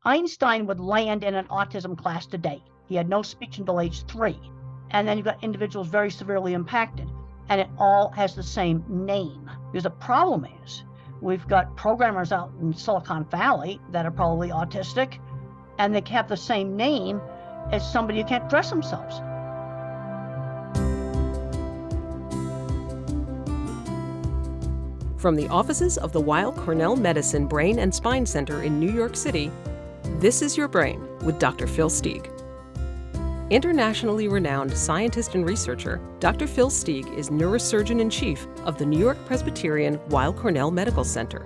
Einstein would land in an autism class today. He had no speech until age 3. And then you've got individuals very severely impacted, and it all has the same name. Because the problem is, we've got programmers out in Silicon Valley that are probably autistic, and they have the same name as somebody who can't dress themselves. From the offices of the Weill Cornell Medicine Brain and Spine Center in New York City, this is Your Brain with Dr. Phil Stieg. Internationally renowned scientist and researcher, Dr. Phil Stieg is neurosurgeon-in-chief of the New York Presbyterian Weill Cornell Medical Center.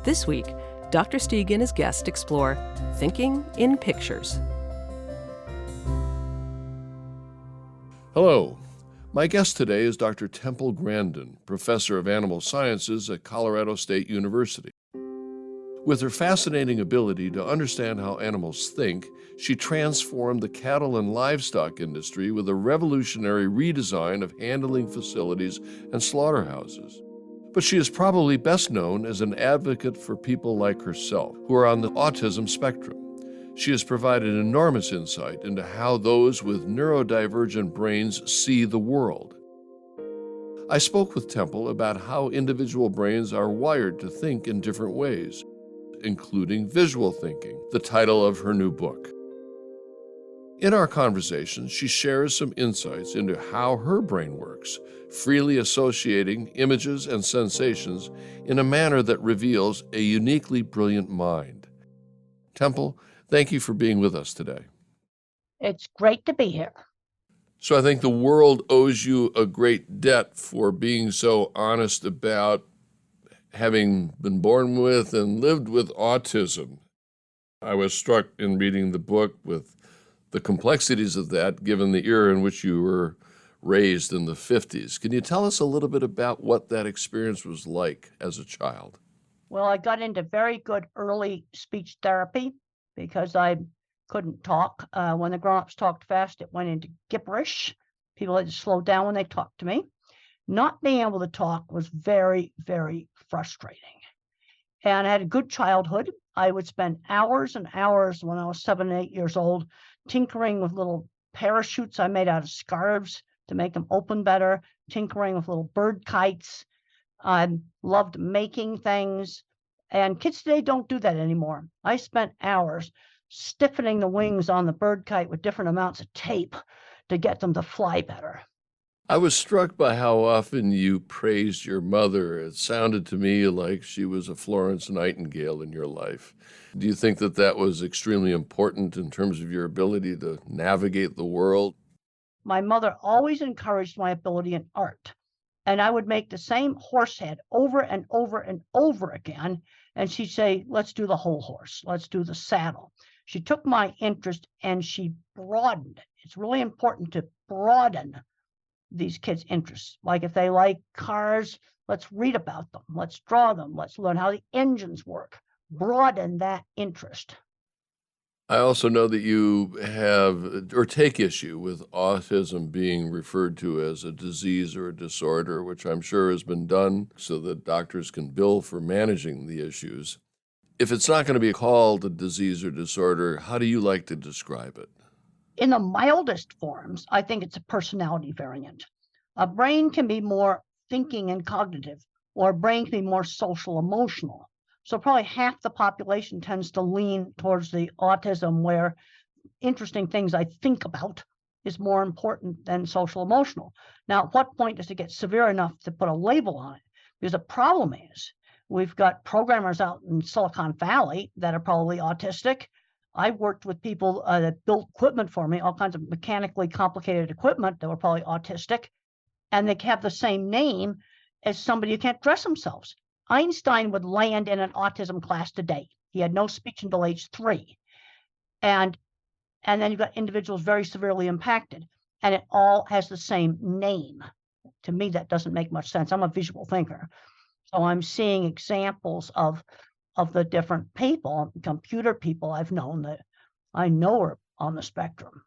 This week, Dr. Stieg and his guest explore thinking in pictures. Hello. My guest today is Dr. Temple Grandin, professor of animal sciences at Colorado State University. With her fascinating ability to understand how animals think, she transformed the cattle and livestock industry with a revolutionary redesign of handling facilities and slaughterhouses. But she is probably best known as an advocate for people like herself, who are on the autism spectrum. She has provided enormous insight into how those with neurodivergent brains see the world. I spoke with Temple about how individual brains are wired to think in different ways, including visual thinking, the title of her new book. In our conversation, she shares some insights into how her brain works, freely associating images and sensations in a manner that reveals a uniquely brilliant mind. Temple, thank you for being with us today. It's great to be here. So I think the world owes you a great debt for being so honest about having been born with and lived with autism. I was struck in reading the book with the complexities of that, given the era in which you were raised in the 50s. Can you tell us a little bit about what that experience was like as a child? Well, I got into very good early speech therapy because I couldn't talk. When the grown-ups talked fast, it went into gibberish. People had to slow down when they talked to me. Not being able to talk was very, very frustrating. And I had a good childhood. I would spend hours and hours when I was 7 and 8 years old tinkering with little parachutes I made out of scarves to make them open better, tinkering with little bird kites. I loved making things. And kids today don't do that anymore. I spent hours stiffening the wings on the bird kite with different amounts of tape to get them to fly better. I was struck by how often you praised your mother. It sounded to me like she was a Florence Nightingale in your life. Do you think that that was extremely important in terms of your ability to navigate the world? My mother always encouraged my ability in art. And I would make the same horse head over and over and over again. And she'd say, let's do the whole horse. Let's do the saddle. She took my interest and she broadened it. It's really important to broaden these kids' interests. Like if they like cars, let's read about them. Let's draw them. Let's learn how the engines work. Broaden that interest. I also know that you have or take issue with autism being referred to as a disease or a disorder, which I'm sure has been done so that doctors can bill for managing the issues. If it's not going to be called a disease or disorder, how do you like to describe it? In the mildest forms, I think it's a personality variant. A brain can be more thinking and cognitive, or a brain can be more social emotional. So probably half the population tends to lean towards the autism where interesting things I think about is more important than social emotional. Now, at what point does it get severe enough to put a label on it? Because the problem is we've got programmers out in Silicon Valley that are probably autistic. I've worked with people that built equipment for me, all kinds of mechanically complicated equipment that were probably autistic, and they have the same name as somebody who can't dress themselves. Einstein would land in an autism class today. He had no speech until age 3. And then you've got individuals very severely impacted, and it all has the same name. To me, that doesn't make much sense. I'm a visual thinker. So I'm seeing examples of the different people, computer people I've known that I know are on the spectrum.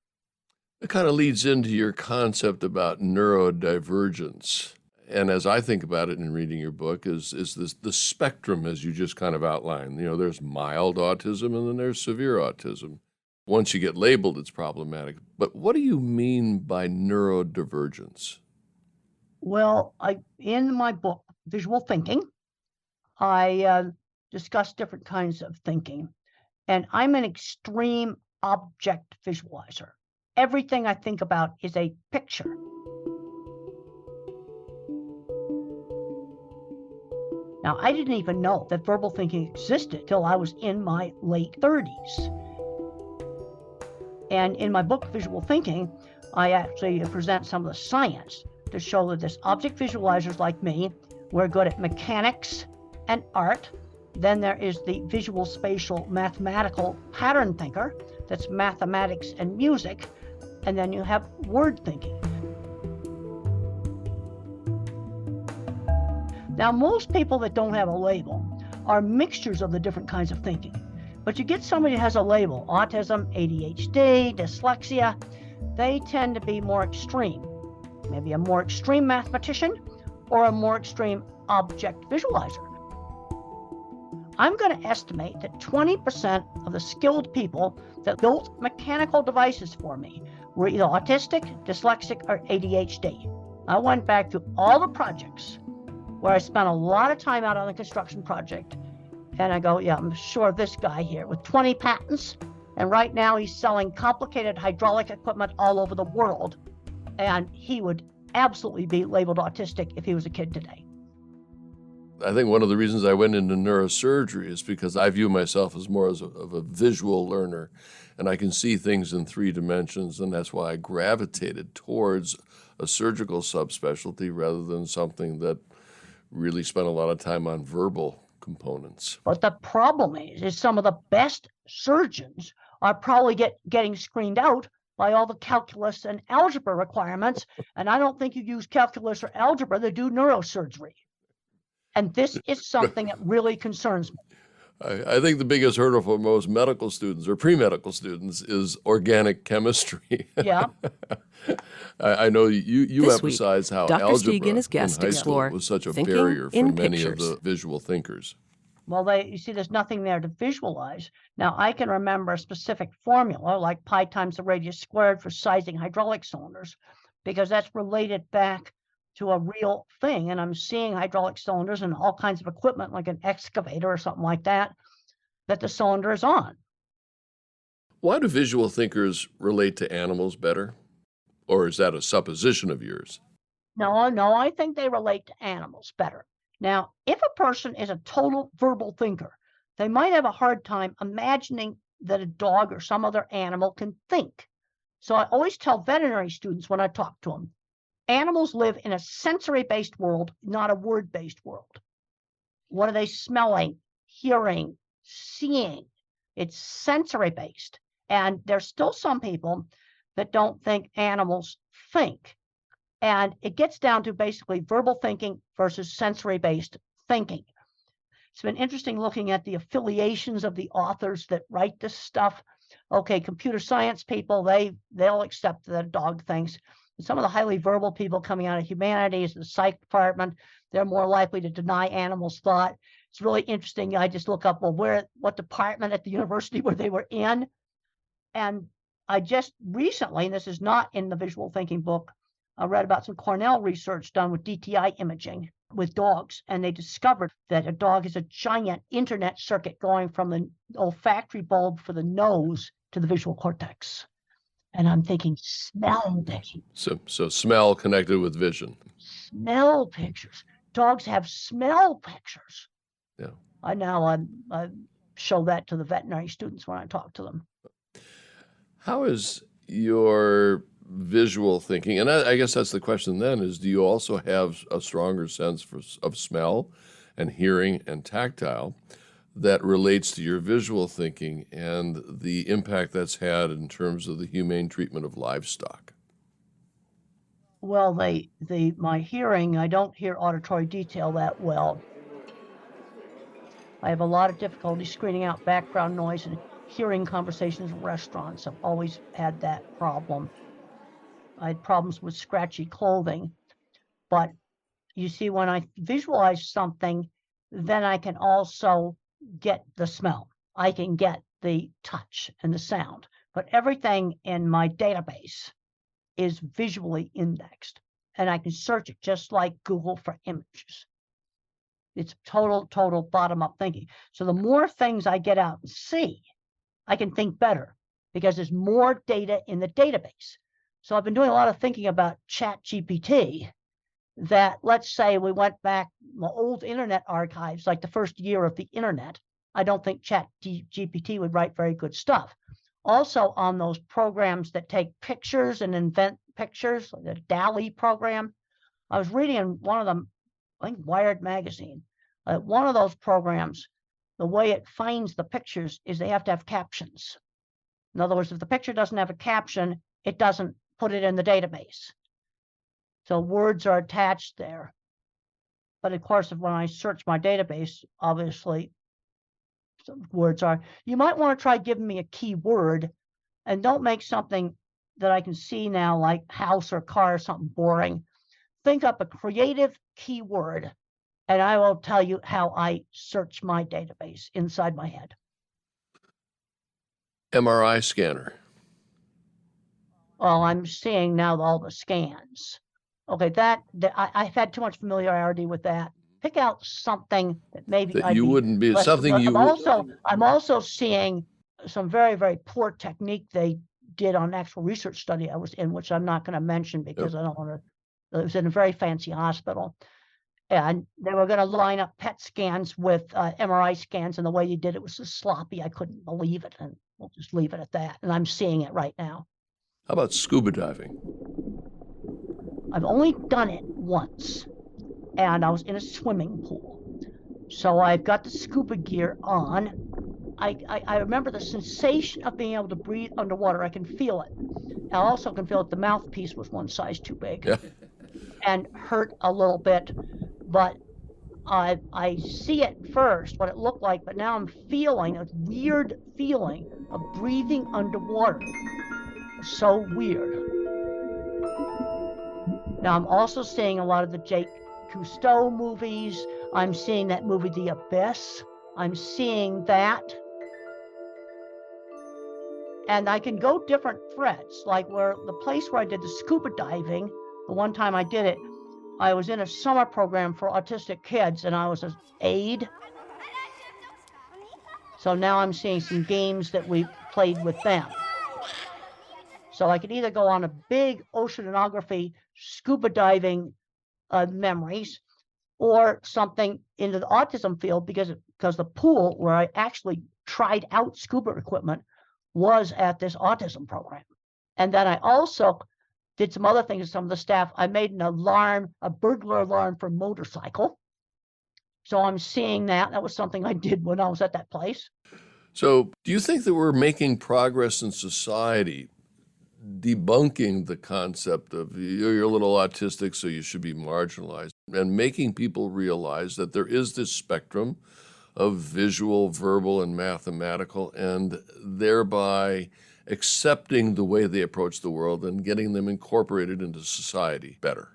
It kind of leads into your concept about neurodivergence. And as I think about it in reading your book, is this the spectrum as you just kind of outlined. There's mild autism and then there's severe autism. Once you get labeled, it's problematic. But what do you mean by neurodivergence? Well, in my book, Visual Thinking, I discuss different kinds of thinking, and I'm an extreme object visualizer. Everything I think about is a picture. Now, I didn't even know that verbal thinking existed till I was in my late 30s. And in my book, Visual Thinking, I actually present some of the science to show that there's object visualizers like me. We're good at mechanics and art. Then there is the visual spatial mathematical pattern thinker. That's mathematics and music. And then you have word thinking. Now, most people that don't have a label are mixtures of the different kinds of thinking. But you get somebody who has a label, autism, ADHD, dyslexia, they tend to be more extreme. Maybe a more extreme mathematician or a more extreme object visualizer. I'm going to estimate that 20% of the skilled people that built mechanical devices for me were either autistic, dyslexic, or ADHD. I went back to all the projects where I spent a lot of time out on the construction project, and I go, yeah, I'm sure this guy here with 20 patents, and right now he's selling complicated hydraulic equipment all over the world, and he would absolutely be labeled autistic if he was a kid today. I think one of the reasons I went into neurosurgery is because I view myself as more of a visual learner, and I can see things in 3 dimensions, and that's why I gravitated towards a surgical subspecialty rather than something that really spent a lot of time on verbal components. But the problem is some of the best surgeons are probably getting screened out by all the calculus and algebra requirements, and I don't think you use calculus or algebra to do neurosurgery. And this is something that really concerns me. I think the biggest hurdle for most medical students or pre-medical students is organic chemistry. Yeah. I know you This emphasize how Dr. algebra Stieg and his guests in high school explore was such a thinking barrier for in many of pictures. the visual thinkers. Well, you see, there's nothing there to visualize. Now, I can remember a specific formula, like pi times the radius squared for sizing hydraulic cylinders, because that's related back to a real thing. And I'm seeing hydraulic cylinders and all kinds of equipment, like an excavator or something like that, that the cylinder is on. Why do visual thinkers relate to animals better? Or is that a supposition of yours? No, I think they relate to animals better. Now, if a person is a total verbal thinker, they might have a hard time imagining that a dog or some other animal can think. So I always tell veterinary students when I talk to them, animals live in a sensory-based world, not a word-based world. What are they smelling, hearing, seeing? It's sensory-based. And there's still some people that don't think animals think. And it gets down to basically verbal thinking versus sensory-based thinking. It's been interesting looking at the affiliations of the authors that write this stuff. Okay, computer science people, they'll accept that a dog thinks. Some of the highly verbal people coming out of humanities, the psych department, they're more likely to deny animals thought. It's really interesting. I just look up, well, what department at the university where they were in. And I just recently, and this is not in the visual thinking book, I read about some Cornell research done with DTI imaging with dogs, and they discovered that a dog is a giant internet circuit going from the olfactory bulb for the nose to the visual cortex. And I'm thinking, smell pictures. So smell connected with vision. Smell pictures. Dogs have smell pictures. Yeah. I show that to the veterinary students when I talk to them. How is your visual thinking, and I guess that's the question then, is do you also have a stronger sense of smell and hearing and tactile that relates to your visual thinking and the impact that's had in terms of the humane treatment of livestock? Well, my hearing, I don't hear auditory detail that well. I have a lot of difficulty screening out background noise and hearing conversations in restaurants. I've always had that problem. I had problems with scratchy clothing, but you see, when I visualize something, then I can also get the smell. I can get the touch and the sound. But everything in my database is visually indexed, and I can search it just like Google for images. It's total bottom-up thinking. So the more things I get out and see, I can think better because there's more data in the database. So I've been doing a lot of thinking about ChatGPT, that let's say we went back the old internet archives, like the first year of the internet. I don't think ChatGPT would write very good stuff. Also on those programs that take pictures and invent pictures, like the DALL-E program. I was reading in one of them, I think Wired magazine, one of those programs, the way it finds the pictures is they have to have captions. In other words, if the picture doesn't have a caption, it doesn't put it in the database. So words are attached there. But of course, when I search my database, obviously, some words are. You might want to try giving me a keyword, and don't make something that I can see now like house or car, something boring. Think up a creative keyword, and I will tell you how I search my database inside my head. MRI scanner. Well, I'm seeing now all the scans. Okay, I've had too much familiarity with that. Pick out something that maybe That I'd you be wouldn't be less- something you I'm also seeing some very poor technique they did on an actual research study I was in, which I'm not going to mention because I don't want to. It was in a very fancy hospital, and they were going to line up PET scans with MRI scans, and the way you did it was so sloppy I couldn't believe it, and we'll just leave it at that. And I'm seeing it right now. How about scuba diving? I've only done it once, and I was in a swimming pool. So I've got the scuba gear on. I remember the sensation of being able to breathe underwater. I can feel it. I also can feel that the mouthpiece was one size too big. Yeah. And hurt a little bit, but I see it first, what it looked like, but now I'm feeling a weird feeling of breathing underwater. So weird. Now I'm also seeing a lot of the Jake Cousteau movies. I'm seeing that movie, The Abyss. I'm seeing that. And I can go different threads, like where the place where I did the scuba diving, the one time I did it, I was in a summer program for autistic kids, and I was an aide. So now I'm seeing some games that we played with them. So I could either go on a big oceanography, scuba diving memories, or something into the autism field, because the pool where I actually tried out scuba equipment was at this autism program. And then I also did some other things with some of the staff. I made an alarm, a burglar alarm for a motorcycle. So I'm seeing that. That was something I did when I was at that place. So do you think that we're making progress in society debunking the concept of you're a little autistic, so you should be marginalized, and making people realize that there is this spectrum of visual, verbal, and mathematical, and thereby accepting the way they approach the world and getting them incorporated into society better?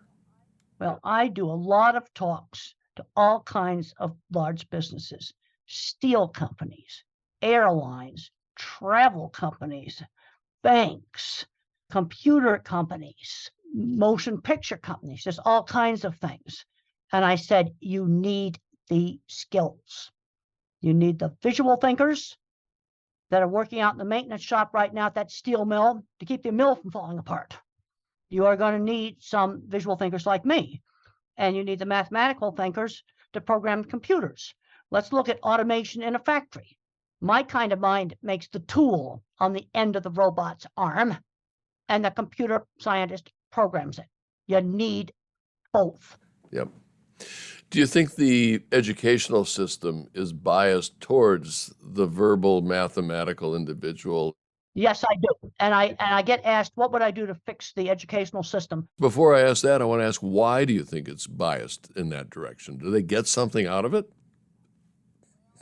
Well, I do a lot of talks to all kinds of large businesses, steel companies, airlines, travel companies, banks, computer companies, motion picture companies. There's all kinds of things. And I said, you need the skills. You need the visual thinkers that are working out in the maintenance shop right now at that steel mill to keep the mill from falling apart. You are going to need some visual thinkers like me. And you need the mathematical thinkers to program computers. Let's look at automation in a factory. My kind of mind makes the tool on the end of the robot's arm, and the computer scientist programs it. You need both. Yep. Do you think the educational system is biased towards the verbal, mathematical individual? Yes, I do. And I get asked, what would I do to fix the educational system? Before I ask that, I want to ask, why do you think it's biased in that direction? Do they get something out of it?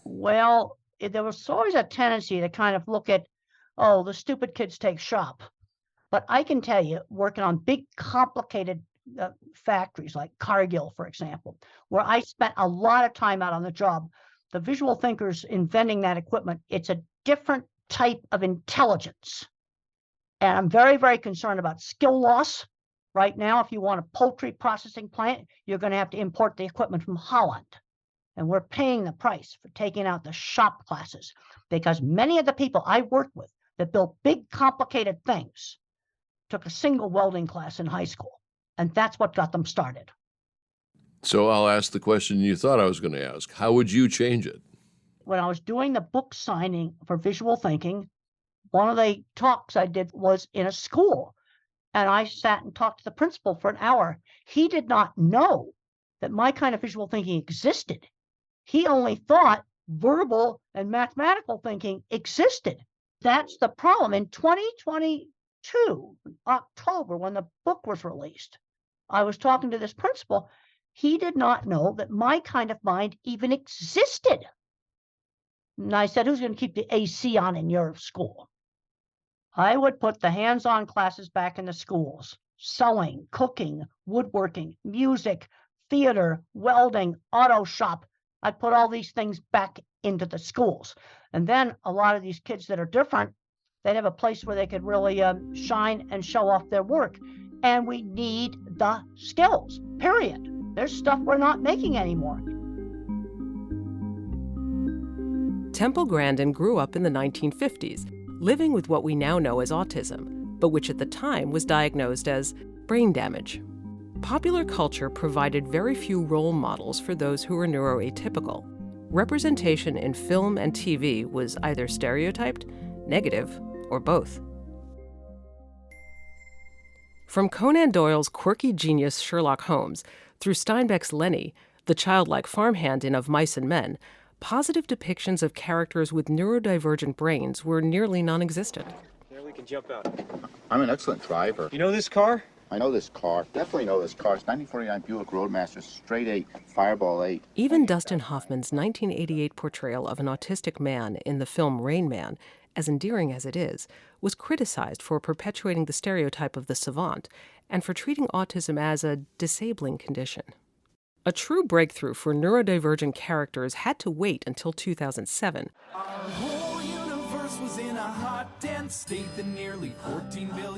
Well, there was always a tendency to kind of look at, oh, the stupid kids take shop. But I can tell you, working on big, complicated factories like Cargill, for example, where I spent a lot of time out on the job. The visual thinkers inventing that equipment, it's a different type of intelligence. And I'm very, very concerned about skill loss. Right now, if you want a poultry processing plant, you're going to have to import the equipment from Holland. And we're paying the price for taking out the shop classes, because many of the people I worked with that built big, complicated things took a single welding class in high school. And that's what got them started. So I'll ask the question you thought I was going to ask. How would you change it? When I was doing the book signing for visual thinking, one of the talks I did was in a school. And I sat and talked to the principal for an hour. He did not know that my kind of visual thinking existed. He only thought verbal and mathematical thinking existed. That's the problem. In 2022, October, when the book was released, I was talking to this principal. He did not know that my kind of mind even existed. And I said, who's going to keep the AC on in your school? I would put the hands-on classes back in the schools: sewing, cooking, woodworking, music, theater, welding, auto shop. I'd put all these things back into the schools. And then a lot of these kids that are different, they'd have a place where they could really shine and show off their work. And we need the skills, period. There's stuff we're not making anymore. Temple Grandin grew up in the 1950s, living with what we now know as autism, but which at the time was diagnosed as brain damage. Popular culture provided very few role models for those who were neuroatypical. Representation in film and TV was either stereotyped, negative, or both. From Conan Doyle's quirky genius Sherlock Holmes through Steinbeck's Lenny, the childlike farmhand in Of Mice and Men, positive depictions of characters with neurodivergent brains were nearly non-existent. There, we can jump out. I'm an excellent driver. You know this car? I know this car. Definitely know this car. It's 1949 Buick Roadmaster, straight 8, Fireball 8. Even Dustin Hoffman's 1988 portrayal of an autistic man in the film Rain Man, as endearing as it is, was criticized for perpetuating the stereotype of the savant and for treating autism as a disabling condition. A true breakthrough for neurodivergent characters had to wait until 2007.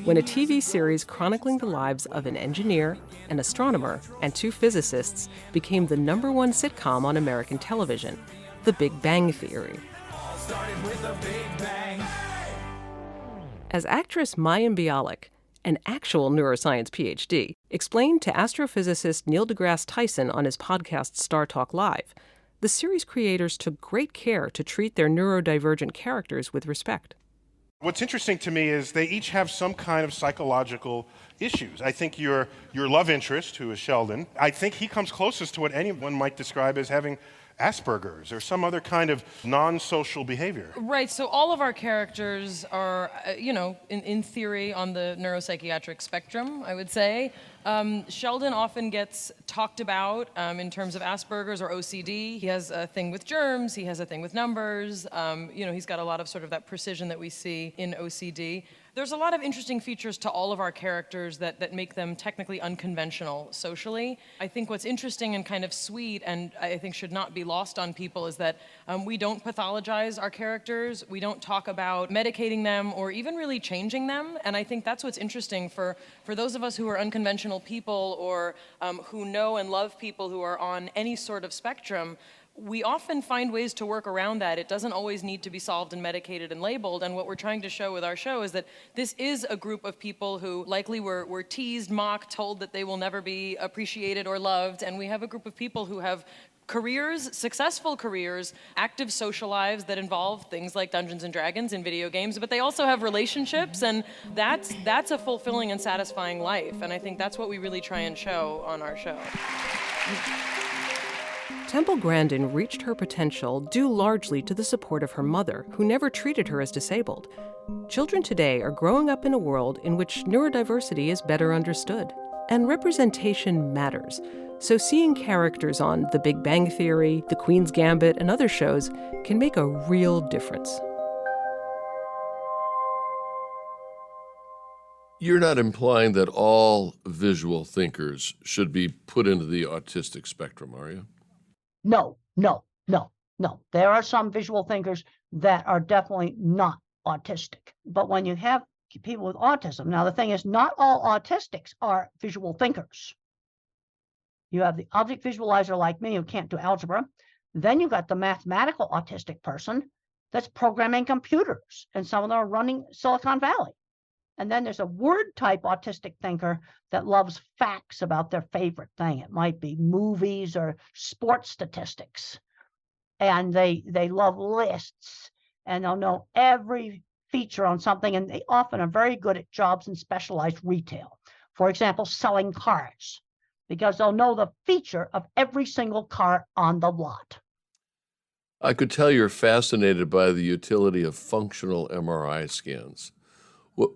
When a TV series chronicling the lives of an engineer, an astronomer, and 2 physicists became the #1 sitcom on American television, The Big Bang Theory. As actress Mayim Bialik, an actual neuroscience PhD, explained to astrophysicist Neil deGrasse Tyson on his podcast Star Talk Live, the series creators took great care to treat their neurodivergent characters with respect. What's interesting to me is they each have some kind of psychological issues. I think your love interest, who is Sheldon, I think he comes closest to what anyone might describe as having Asperger's or some other kind of non-social behavior. Right, so all of our characters are, in theory, on the neuropsychiatric spectrum, I would say. Sheldon often gets talked about in terms of Asperger's or OCD. He has a thing with germs, he has a thing with numbers. He's got a lot of sort of that precision that we see in OCD. There's a lot of interesting features to all of our characters that make them technically unconventional socially. I think what's interesting and kind of sweet, and I think should not be lost on people, is that we don't pathologize our characters. We don't talk about medicating them or even really changing them. And I think that's what's interesting for those of us who are unconventional people or who know and love people who are on any sort of spectrum. We often find ways to work around that. It doesn't always need to be solved and medicated and labeled. And what we're trying to show with our show is that this is a group of people who likely were teased, mocked, told that they will never be appreciated or loved. And we have a group of people who have careers, successful careers, active social lives that involve things like Dungeons and Dragons and video games, but they also have relationships, and that's a fulfilling and satisfying life. And I think that's what we really try and show on our show. Temple Grandin reached her potential due largely to the support of her mother, who never treated her as disabled. Children today are growing up in a world in which neurodiversity is better understood. And representation matters. So seeing characters on The Big Bang Theory, The Queen's Gambit, and other shows can make a real difference. You're not implying that all visual thinkers should be put into the autistic spectrum, are you? No, no, no, no. There are some visual thinkers that are definitely not autistic. But when you have people with autism, now the thing is, not all autistics are visual thinkers. You have the object visualizer like me who can't do algebra. Then you've got the mathematical autistic person that's programming computers, and some of them are running Silicon Valley. And then there's a word type autistic thinker that loves facts about their favorite thing. It might be movies or sports statistics. And they love lists, and they'll know every feature on something, and they often are very good at jobs in specialized retail. For example, selling cars, because they'll know the feature of every single car on the lot. I could tell you're fascinated by the utility of functional MRI scans.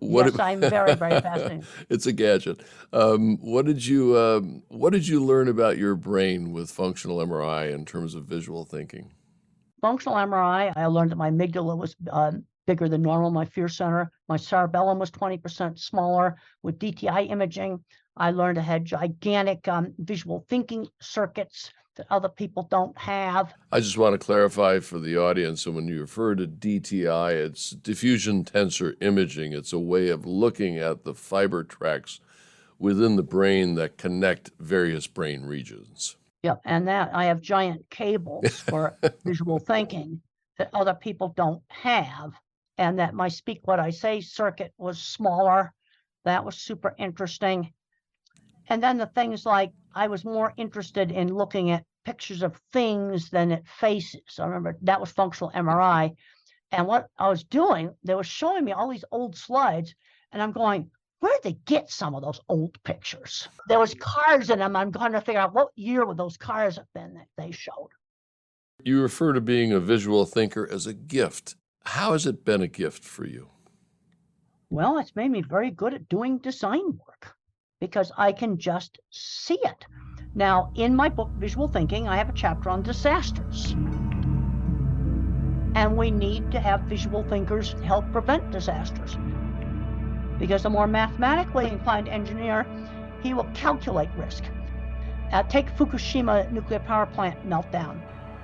Yes, I'm very, very fascinated. It's a gadget. What did you learn about your brain with functional MRI in terms of visual thinking? Functional MRI, I learned that my amygdala was bigger than normal, my fear center. My cerebellum was 20% smaller. With DTI imaging, I learned I had gigantic visual thinking circuits that other people don't have. I just want to clarify for the audience, and when you refer to DTI, it's diffusion tensor imaging. It's a way of looking at the fiber tracks within the brain that connect various brain regions. Yeah, and that I have giant cables for visual thinking that other people don't have, and that my Speak What I Say circuit was smaller. That was super interesting. And then the things like I was more interested in looking at pictures of things than at faces. I remember that was functional MRI. And what I was doing, they were showing me all these old slides, and I'm going, where did they get some of those old pictures? There was cars in them. I'm trying to figure out what year would those cars have been that they showed. You refer to being a visual thinker as a gift. How has it been a gift for you? Well, it's made me very good at doing design work because I can just see it. Now, in my book, Visual Thinking, I have a chapter on disasters. And we need to have visual thinkers to help prevent disasters. Because the more mathematically inclined engineer, he will calculate risk. Take Fukushima nuclear power plant meltdown.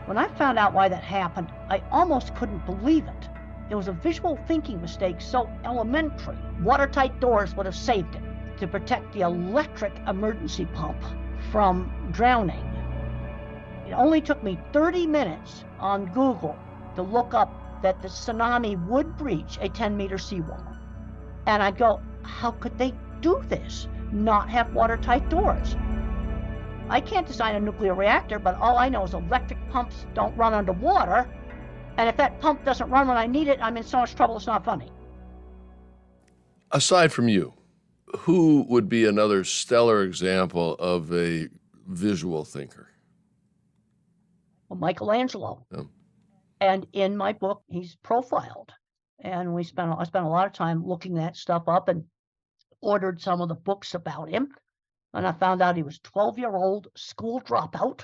When I found out why that happened, I almost couldn't believe it. It was a visual thinking mistake so elementary. Watertight doors would have saved it to protect the electric emergency pump from drowning. It only took me 30 minutes on Google to look up that the tsunami would breach a 10-meter seawall. And I'd go, how could they do this? Not have watertight doors. I can't design a nuclear reactor, but all I know is electric pumps don't run underwater. And if that pump doesn't run when I need it, I'm in so much trouble, it's not funny. Aside from you, who would be another stellar example of a visual thinker? Well, Michelangelo. Yeah. And in my book, he's profiled. And I spent a lot of time looking that stuff up and ordered some of the books about him. And I found out he was 12-year-old school dropout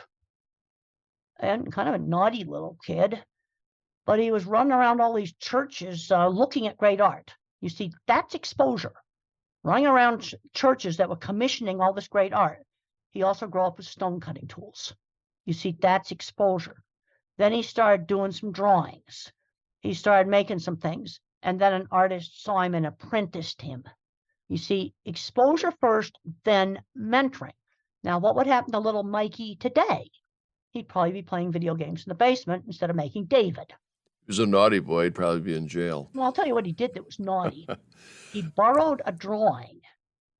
and kind of a naughty little kid. But he was running around all these churches looking at great art. You see, that's exposure. Running around churches that were commissioning all this great art. He also grew up with stone cutting tools. You see, that's exposure. Then he started doing some drawings. He started making some things. And then an artist saw him and apprenticed him. You see, exposure first, then mentoring. Now, what would happen to little Mikey today? He'd probably be playing video games in the basement instead of making David. He was a naughty boy. He'd probably be in jail. Well, I'll tell you what he did that was naughty. He borrowed a drawing,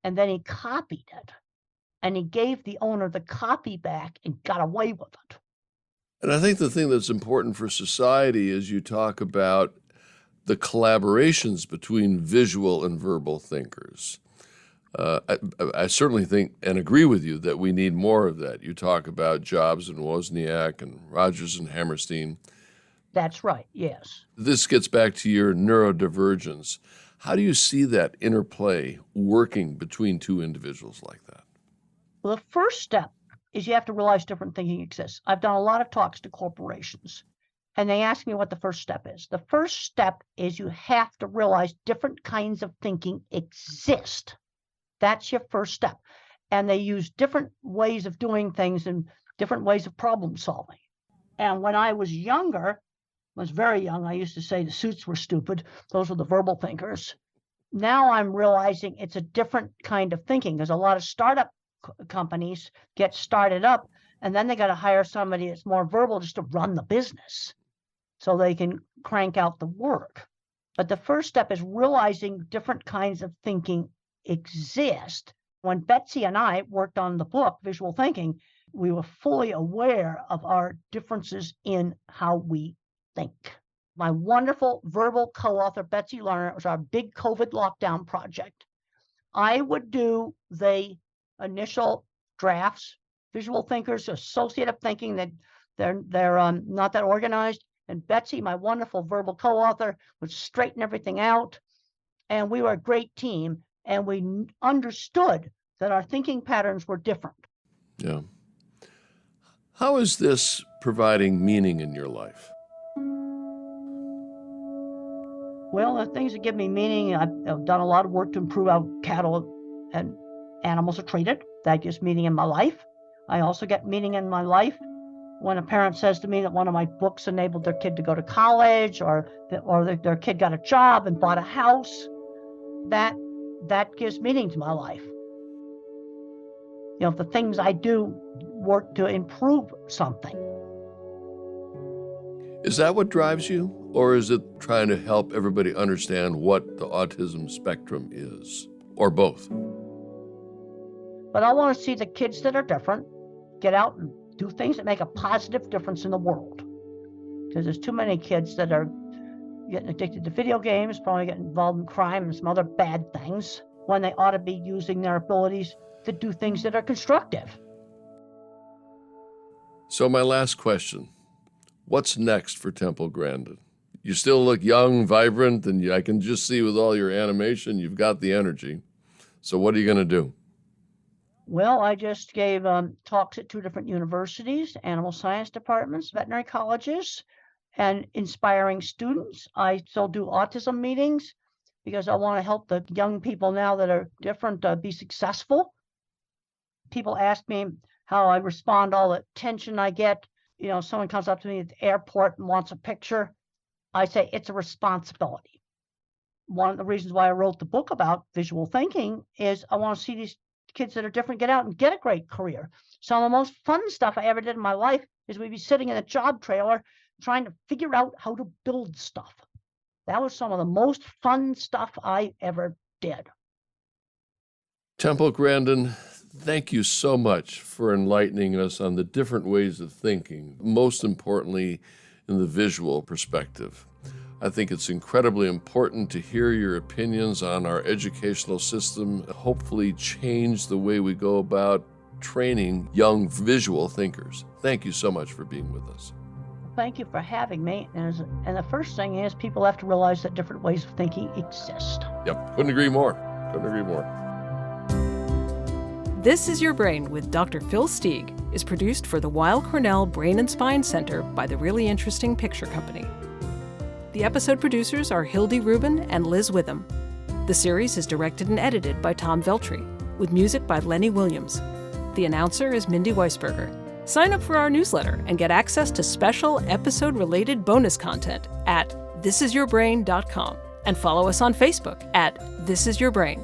and then he copied it. And he gave the owner the copy back and got away with it. And I think the thing that's important for society is you talk about the collaborations between visual and verbal thinkers. I certainly think and agree with you that we need more of that. You talk about Jobs and Wozniak and Rogers and Hammerstein. That's right, yes. This gets back to your neurodivergence. How do you see that interplay working between two individuals like that? Well, the first step is you have to realize different thinking exists. I've done a lot of talks to corporations, And they ask me what the first step is. The first step is you have to realize different kinds of thinking exist. That's your first step. And they use different ways of doing things and different ways of problem solving. And when I was younger, was very young, I used to say the suits were stupid. Those were the verbal thinkers. Now I'm realizing it's a different kind of thinking. There's a lot of startup companies get started up, and then they got to hire somebody that's more verbal just to run the business so they can crank out the work. But the first step is realizing different kinds of thinking exist. When Betsy and I worked on the book, Visual Thinking, we were fully aware of our differences in how we think. My wonderful verbal co-author, Betsy Lerner, was our big COVID lockdown project. I would do the initial drafts. Visual thinkers, associative thinking, that they're not that organized. And Betsy, my wonderful verbal co-author, would straighten everything out. And we were a great team. And we understood that our thinking patterns were different. Yeah. How is this providing meaning in your life? Well, the things that give me meaning, I've done a lot of work to improve how cattle and animals are treated. That gives meaning in my life. I also get meaning in my life when a parent says to me that one of my books enabled their kid to go to college, or their kid got a job and bought a house. That gives meaning to my life. You know, the things I do work to improve something. Is that what drives you? Or is it trying to help everybody understand what the autism spectrum is? Or both? But I want to see the kids that are different get out and do things that make a positive difference in the world. Because there's too many kids that are getting addicted to video games, probably getting involved in crime and some other bad things, when they ought to be using their abilities to do things that are constructive. So my last question, what's next for Temple Grandin? You still look young, vibrant, and I can just see with all your animation, you've got the energy. So what are you going to do? Well, I just gave talks at 2 different universities, animal science departments, veterinary colleges, and inspiring students. I still do autism meetings because I want to help the young people now that are different be successful. People ask me how I respond to all the attention I get. You know, someone comes up to me at the airport and wants a picture. I say it's a responsibility. One of the reasons why I wrote the book about visual thinking is I want to see these kids that are different get out and get a great career. Some of the most fun stuff I ever did in my life is we'd be sitting in a job trailer trying to figure out how to build stuff. That was some of the most fun stuff I ever did. Temple Grandin, thank you so much for enlightening us on the different ways of thinking, most importantly in the visual perspective. I think it's incredibly important to hear your opinions on our educational system, hopefully change the way we go about training young visual thinkers. Thank you so much for being with us. Thank you for having me. And the first thing is people have to realize that different ways of thinking exist. Yep, couldn't agree more. Couldn't agree more. This is Your Brain with Dr. Phil Steig is produced for the Weill Cornell Brain and Spine Center by the Really Interesting Picture Company. The episode producers are Hildy Rubin and Liz Witham. The series is directed and edited by Tom Veltri, with music by Lenny Williams. The announcer is Mindy Weisberger. Sign up for our newsletter and get access to special episode-related bonus content at thisisyourbrain.com, and follow us on Facebook at This Is Your Brain.